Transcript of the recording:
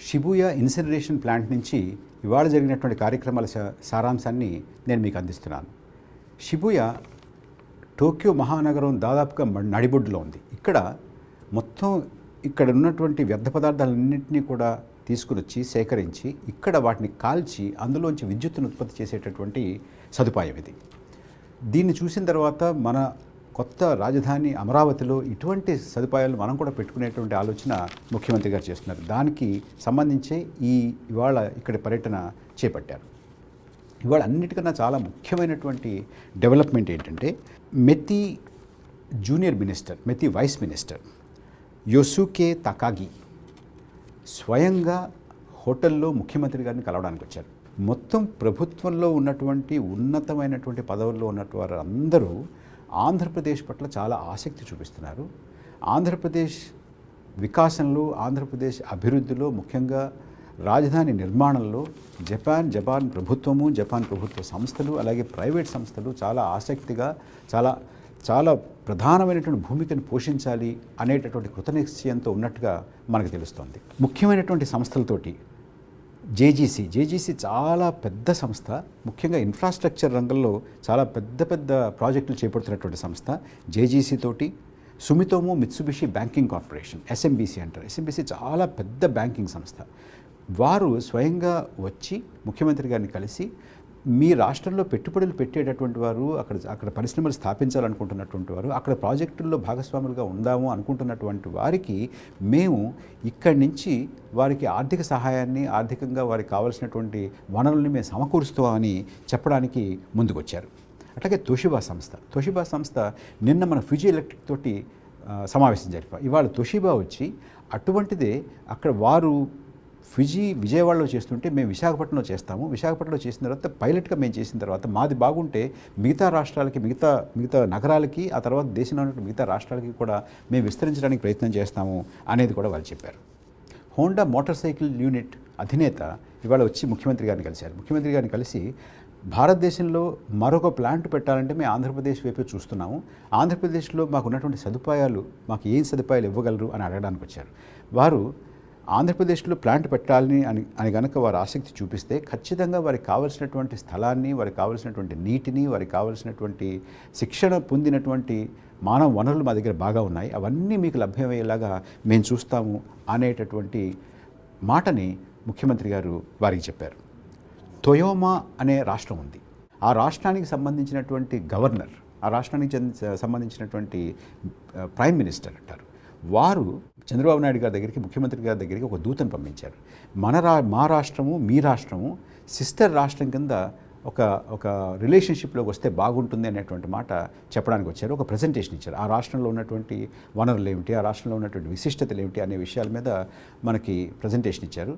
Shibuya incineration plant నుంచి ఇవాళ జరిగినటువంటి కార్యక్రమాల సారాంశాన్ని నేను మీకు అందిస్తున్నాను. షిబుయా టోక్యో మహానగరం దాదాపుగా నడిబొడ్డులో ఉంది. ఇక్కడ ఉన్నటువంటి వ్యర్థ పదార్థాలన్నింటినీ కూడా తీసుకుని వచ్చి సేకరించి ఇక్కడ వాటిని కాల్చి అందులోంచి విద్యుత్తును ఉత్పత్తి చేసేటటువంటి సదుపాయం ఇది. దీన్ని చూసిన తర్వాత మన కొత్త రాజధాని అమరావతిలో ఇటువంటి సదుపాయాలు మనం కూడా పెట్టుకునేటువంటి ఆలోచన ముఖ్యమంత్రి గారు చేస్తున్నారు. దానికి సంబంధించే ఇవాళ ఇక్కడ పర్యటన చేపట్టారు. ఇవాళ అన్నిటికన్నా చాలా ముఖ్యమైనటువంటి డెవలప్మెంట్ ఏంటంటే methi junior minister, methi vice minister యోసుకే తకాగి స్వయంగా హోటల్లో ముఖ్యమంత్రి గారిని కలవడానికి వచ్చారు. మొత్తం ప్రభుత్వంలో ఉన్నటువంటి ఉన్నతమైనటువంటి పదవుల్లో ఉన్నటువంటి వారు అందరూ ఆంధ్రప్రదేశ్ పట్ల చాలా ఆసక్తి చూపిస్తున్నారు. ఆంధ్రప్రదేశ్ వికాసంలో, ఆంధ్రప్రదేశ్ అభివృద్ధిలో, ముఖ్యంగా రాజధాని నిర్మాణంలో జపాన్ ప్రభుత్వము, జపాన్ ప్రభుత్వ సంస్థలు, అలాగే ప్రైవేట్ సంస్థలు చాలా ఆసక్తిగా చాలా ప్రధానమైనటువంటి భూమికను పోషించాలి అనేటటువంటి కృతనిశ్చయంతో ఉన్నట్టుగా మనకు తెలుస్తోంది. ముఖ్యమైనటువంటి సంస్థలతోటి జేజీసీ చాలా పెద్ద సంస్థ, ముఖ్యంగా ఇన్ఫ్రాస్ట్రక్చర్ రంగంలో చాలా పెద్ద ప్రాజెక్టులు చేపడుతున్నటువంటి సంస్థ. జేజీసీ తోటి సుమితోమో మిత్సుబిషి బ్యాంకింగ్ కార్పొరేషన్, ఎస్ఎంబీసీ అంటారు. ఎస్ఎంబీసీ చాలా పెద్ద బ్యాంకింగ్ సంస్థ. వారు స్వయంగా వచ్చి ముఖ్యమంత్రి గారిని కలిసి మీ రాష్ట్రంలో పెట్టుబడులు పెట్టేటటువంటి వారు, అక్కడ పరిశ్రమలు స్థాపించాలనుకుంటున్నటువంటి వారు, అక్కడ ప్రాజెక్టుల్లో భాగస్వాములుగా ఉందాము అనుకుంటున్నటువంటి వారికి మేము ఇక్కడి నుంచి వారికి ఆర్థిక సహాయాన్ని, ఆర్థికంగా వారికి కావాల్సినటువంటి వనరుల్ని మేము సమకూరుస్తామని చెప్పడానికి ముందుకొచ్చారు. అట్లాగే తోషిబా సంస్థ నిన్న మన ఫ్యూజీ ఎలక్ట్రిక్ తోటి సమావేశం జరిపారు. ఇవాళ తోషిబా వచ్చి అటువంటిదే అక్కడ వారు ఫిజీ విజయవాడలో చేస్తుంటే మేము విశాఖపట్నంలో చేస్తాము. విశాఖపట్నంలో చేసిన తర్వాత పైలట్గా మేము చేసిన తర్వాత మాది బాగుంటే మిగతా రాష్ట్రాలకి, మిగతా నగరాలకి, ఆ తర్వాత దేశంలో ఉన్న మిగతా రాష్ట్రాలకి కూడా మేము విస్తరించడానికి ప్రయత్నం చేస్తాము అనేది కూడా వాళ్ళు చెప్పారు. హోండా మోటార్ సైకిల్ యూనిట్ అధినేత ఇవాళ వచ్చి ముఖ్యమంత్రి గారిని కలిశారు. ముఖ్యమంత్రి గారిని కలిసి భారతదేశంలో మరొక ప్లాంట్ పెట్టాలంటే మేము ఆంధ్రప్రదేశ్ వైపు చూస్తున్నాము, ఆంధ్రప్రదేశ్లో మాకు ఉన్నటువంటి సదుపాయాలు, మాకు ఏం సదుపాయాలు ఇవ్వగలరు అని అడగడానికి వచ్చారు. వారు ఆంధ్రప్రదేశ్లో ప్లాంట్ పెట్టాలని అని కనుక వారు ఆసక్తి చూపిస్తే ఖచ్చితంగా వారికి కావలసినటువంటి స్థలాన్ని, వారికి కావలసినటువంటి నీటిని, వారికి కావలసినటువంటి శిక్షణ పొందినటువంటి మానవ వనరులు మా దగ్గర బాగా ఉన్నాయి, అవన్నీ మీకు లభ్యమయ్యేలాగా మేము చూస్తాము అనేటటువంటి మాటని ముఖ్యమంత్రి గారు వారికి చెప్పారు. తొయోమా అనే రాష్ట్రం ఉంది. ఆ రాష్ట్రానికి సంబంధించినటువంటి గవర్నర్, ఆ రాష్ట్రానికి సంబంధించినటువంటి ప్రైమ్ మినిస్టర్ అంటారు, వారు చంద్రబాబు నాయుడు గారి దగ్గరికి, ముఖ్యమంత్రి గారి దగ్గరికి ఒక దూతను పంపించారు. మా రాష్ట్రము, మీ రాష్ట్రము సిస్టర్ రాష్ట్రం కింద ఒక రిలేషన్షిప్లోకి వస్తే బాగుంటుంది అనేటువంటి మాట చెప్పడానికి వచ్చారు. ఒక ప్రజెంటేషన్ ఇచ్చారు. ఆ రాష్ట్రంలో ఉన్నటువంటి వనరులు ఏమిటి, ఆ రాష్ట్రంలో ఉన్నటువంటి విశిష్టతలు ఏమిటి అనే విషయాల మీద మనకి ప్రజెంటేషన్ ఇచ్చారు.